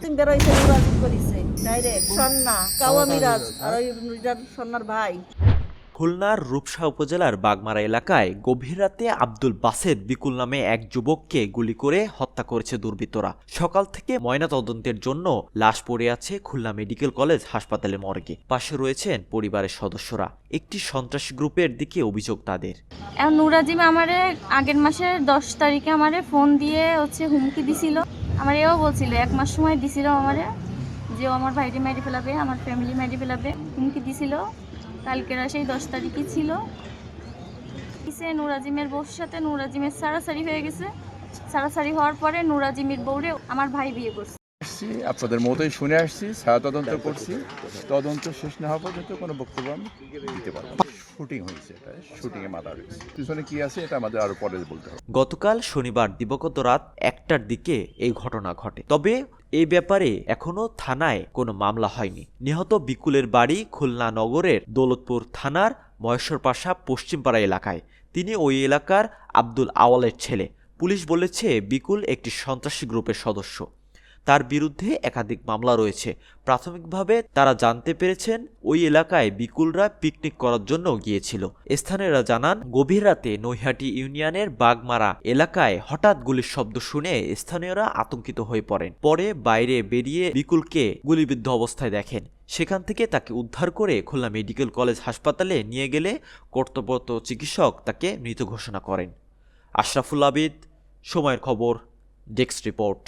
Ice cream বেরোইছে নুরাজিম করিছে direct সন্না কাওয়া মিরাজ আর ওই সন্নার ভাই। খুলনার রূপসা উপজেলার বাগমারা এলাকায় গভীর রাতে আব্দুল বাসেত বিকুল নামে এক যুবককে গুলি করে হত্যা করেছে দুর্বৃত্তরা। সকাল থেকে ময়নাতদন্তের জন্য লাশ পড়ে আছে খুলনা মেডিকেল কলেজ হাসপাতালের মর্গে। পাশে রয়েছেন পরিবারের সদস্যরা। একটি সন্ত্রাসী গ্রুপের দিকে অভিযোগ তাদের। নুরাজিম আমারে আগের মাসের 10 তারিখে আমারে ফোন দিয়ে হুমকি দিছিল। আমার এও বলছিল 1 মাস সময় দিছিল আমারে যে ও আমার ভাইকে মেরে ফেলাবে, আমার ফ্যামিলি মেরে ফেলাবে, হুমকি দিছিল। কালকেরা সেই 10 তারিখই ছিল। নুরাজিমের বউর সাথে নুরাজিমের সারাসারি হয়ে গেছে। সারাসারি হওয়ার পরে নুরাজিমের বউরে আমার ভাই বিয়ে করছে। আপনাদের মতোই শুনে আসছি, ছায়া তদন্ত করছি। তদন্ত শেষ না হওয়া পর্যন্ত কোনো বক্তব্য আমি দিতে পারবো না। শুটিং হয়েছে, এটা শুটিংয়ে মাথা রয়েছে, পিছনে কি আছে এটা আমাদের আরো পরে বলতে হবে। গতকাল শনিবার দিবাগত রাত 1টার দিকে এই ঘটনা ঘটে। তবে এই ব্যাপারে এখনো থানায় কোনো মামলা হয়নি। নিহত বিকুলের বাড়ি খুলনা নগরের দৌলতপুর থানার মহেশ্বরপাশা পশ্চিমপাড়া এলাকায়। তিনি ওই এলাকার আব্দুল আওয়ালের ছেলে। পুলিশ বলেছে বিকুল একটি সন্ত্রাসী গ্রুপের সদস্য। তার বিরুদ্ধে একাধিক মামলা রয়েছে। প্রাথমিকভাবে তারা জানতে পেরেছেন ওই এলাকায় বিকুলরা পিকনিক করার জন্য গিয়েছিল। স্থানীয়রা জানান, গভীর রাতে নৈহাটি ইউনিয়নের বাগমারা এলাকায় হঠাৎ গুলির শব্দ শুনে স্থানীয়রা আতঙ্কিত হয়ে পড়েন। পরে বাইরে বেরিয়ে বিকুলকে গুলিবিদ্ধ অবস্থায় দেখেন। সেখান থেকে তাকে উদ্ধার করে খুলনা মেডিকেল কলেজ হাসপাতালে নিয়ে গেলে কর্তব্যরত চিকিৎসক তাকে মৃত ঘোষণা করেন। আশরাফুল আবিদ, সময়ের খবর, ডেস্ক রিপোর্ট।